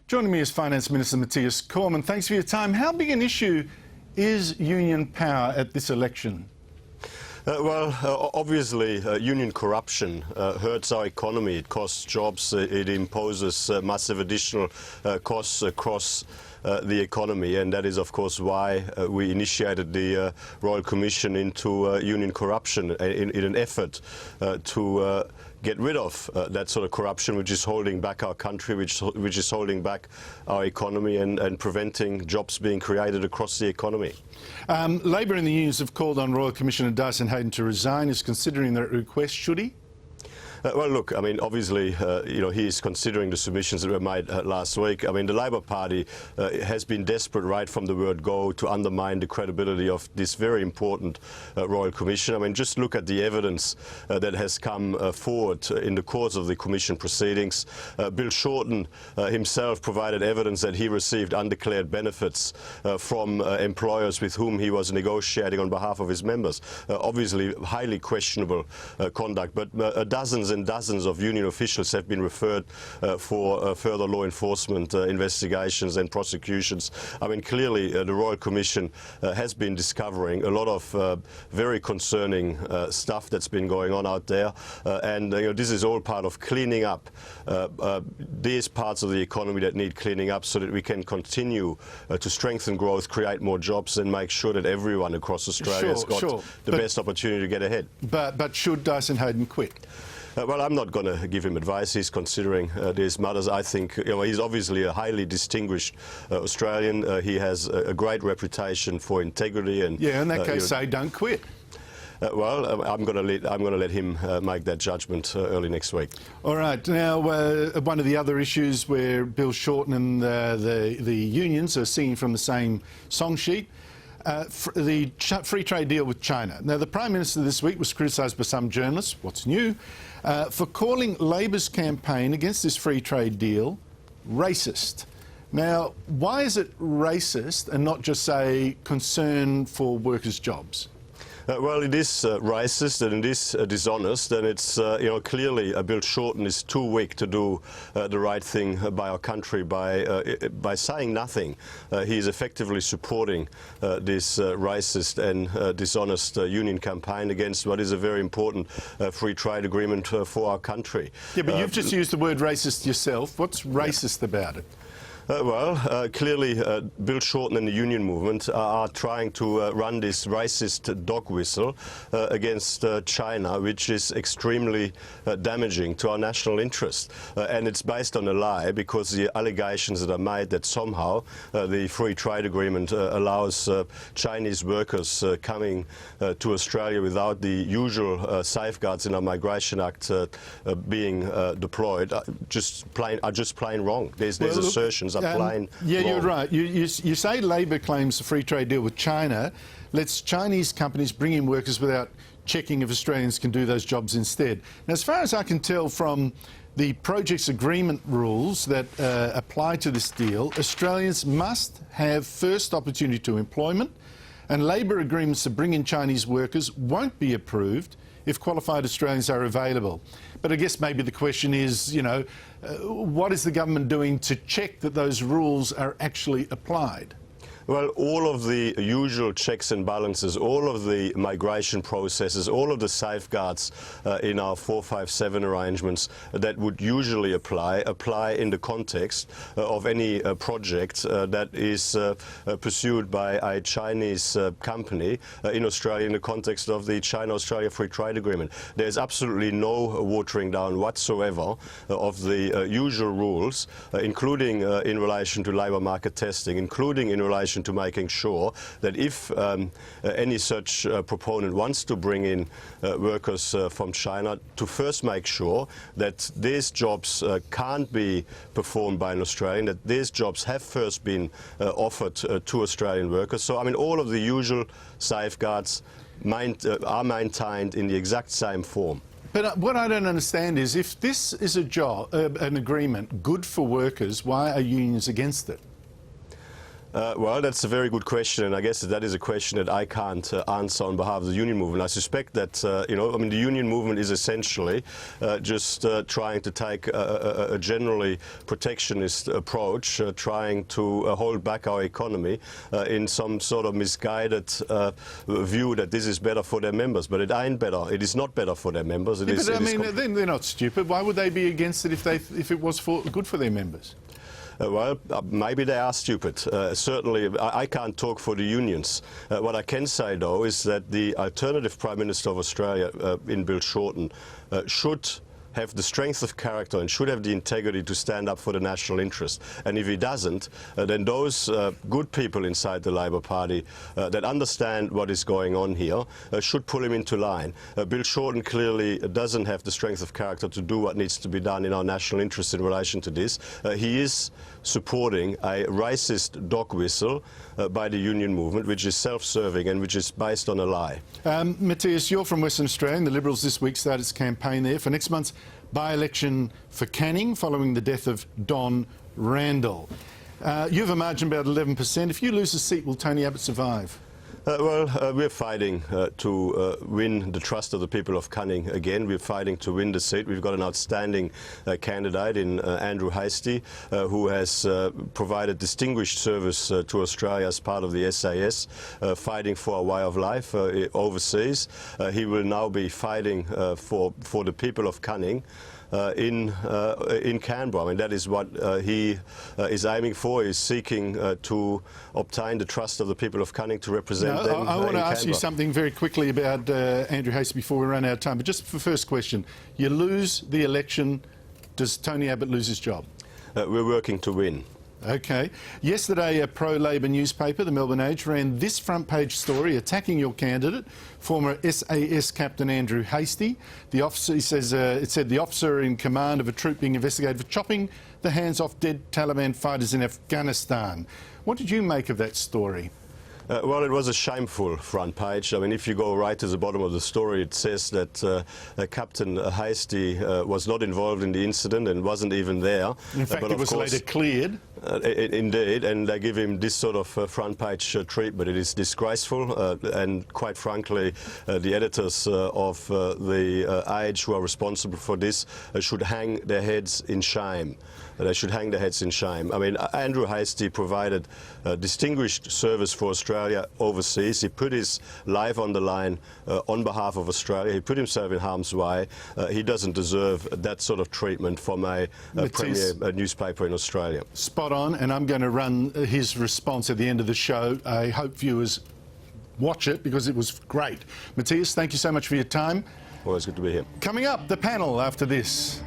Joining me is Finance Minister Matthias Cormann. Thanks for your time. How big an issue is union power at this election? Obviously, union corruption hurts our economy. It costs jobs. It imposes massive additional costs across the economy, and that is, of course, why we initiated the Royal Commission into union corruption in an effort to get rid of that sort of corruption which is holding back our country, which is holding back our economy and preventing jobs being created across the economy. Labor and the unions have called on Royal Commissioner Dyson Heydon to resign. Is considering that request, should he? Well, look, I mean, obviously, he is considering the submissions that were made last week. I mean, the Labor Party has been desperate right from the word go to undermine the credibility of this very important Royal Commission. I mean, just look at the evidence that has come forward in the course of the Commission proceedings. Bill Shorten himself provided evidence that he received undeclared benefits from employers with whom he was negotiating on behalf of his members. Obviously, highly questionable conduct, but dozens and dozens of union officials have been referred for further law enforcement investigations and prosecutions. I mean, clearly the Royal Commission has been discovering a lot of very concerning stuff that's been going on out there, and this is all part of cleaning up these parts of the economy that need cleaning up so that we can continue to strengthen growth, create more jobs, and make sure that everyone across Australia has got the best opportunity to get ahead. But should Dyson Heydon quit? Well, I'm not going to give him advice. He's considering these matters. I think he's obviously a highly distinguished Australian. He has a great reputation for integrity. And yeah, in that case, say don't quit. I'm going to let him make that judgment early next week. All right. Now, one of the other issues where Bill Shorten and the unions are singing from the same song sheet. The free trade deal with China. Now, the Prime Minister this week was criticised by some journalists, what's new, for calling Labor's campaign against this free trade deal racist. Now, why is it racist and not just, say, concern for workers' jobs? Well, it is racist and it is dishonest, and it's clearly Bill Shorten is too weak to do the right thing by our country by saying nothing. He is effectively supporting this racist and dishonest union campaign against what is a very important free trade agreement for our country. Yeah, but you've just used the word racist yourself. What's racist about it? Clearly Bill Shorten and the union movement are trying to run this racist dog whistle against China, which is extremely damaging to our national interest. And it's based on a lie, because the allegations that are made that somehow the free trade agreement allows Chinese workers coming to Australia without the usual safeguards in our Migration Act being deployed are just plain wrong. There's assertions. You're right. You say Labor claims a free trade deal with China lets Chinese companies bring in workers without checking if Australians can do those jobs instead. Now, as far as I can tell from the project's agreement rules that apply to this deal, Australians must have first opportunity to employment, and Labor agreements to bring in Chinese workers won't be approved if qualified Australians are available. But I guess maybe the question is, what is the government doing to check that those rules are actually applied? Well, all of the usual checks and balances, all of the migration processes, all of the safeguards in our 457 arrangements that would usually apply in the context of any project that is pursued by a Chinese company in Australia in the context of the China-Australia Free Trade Agreement. There's absolutely no watering down whatsoever of the usual rules, including in relation to labour market testing, including in relation to making sure that if any such proponent wants to bring in workers from China, to first make sure that these jobs can't be performed by an Australian, that these jobs have first been offered to Australian workers. So, I mean, all of the usual safeguards are maintained in the exact same form. But what I don't understand is, if this is an agreement good for workers, why are unions against it? Well, that's a very good question, and I guess that is a question that I can't answer on behalf of the union movement. I suspect that, the union movement is essentially just trying to take a generally protectionist approach, trying to hold back our economy in some sort of misguided view that this is better for their members. But it ain't better. It is not better for their members. They're not stupid. Why would they be against it if it was good for their members? Maybe they are stupid. Certainly, I can't talk for the unions. What I can say, though, is that the alternative Prime Minister of Australia, in Bill Shorten, should have the strength of character and should have the integrity to stand up for the national interest. And if he doesn't, then those good people inside the Labor Party that understand what is going on here should pull him into line. Bill Shorten clearly doesn't have the strength of character to do what needs to be done in our national interest in relation to this. He is supporting a racist dog whistle by the union movement, which is self-serving and which is based on a lie. Matthias, you're from Western Australia, and the Liberals this week started its campaign there for next month's by-election for Canning following the death of Don Randall. You have a margin about 11%. If you lose a seat, will Tony Abbott survive? We're fighting to win the trust of the people of Canning again. We're fighting to win the seat. We've got an outstanding candidate in Andrew Hastie, who has provided distinguished service to Australia as part of the SAS, fighting for a way of life overseas. He will now be fighting for the people of Canning. In Canberra. I mean, that is what he is aiming for. He's seeking to obtain the trust of the people of Canning to represent them. I want to ask you something very quickly about Andrew Hastie before we run out of time. But just for the first question, you lose the election, does Tony Abbott lose his job? We're working to win. OK. Yesterday, a pro-Labor newspaper, the Melbourne Age, ran this front-page story attacking your candidate, former SAS Captain Andrew Hastie. The officer, he says, it said the officer in command of a troop being investigated for chopping the hands off dead Taliban fighters in Afghanistan. What did you make of that story? Well, it was a shameful front page. I mean, if you go right to the bottom of the story, it says that Captain Hastie was not involved in the incident and wasn't even there. In fact, it was later cleared. Indeed, and they give him this sort of front page treatment. It is disgraceful, and quite frankly, the editors of the Age who are responsible for this should hang their heads in shame. They should hang their heads in shame. I mean, Andrew Hastie provided distinguished service for Australia overseas. He put his life on the line on behalf of Australia. He put himself in harm's way. He doesn't deserve that sort of treatment from a premier newspaper in Australia. Spot on, and I'm going to run his response at the end of the show. I hope viewers watch it because it was great. Matthias, thank you so much for your time. Always good to be here. Coming up, the panel after this.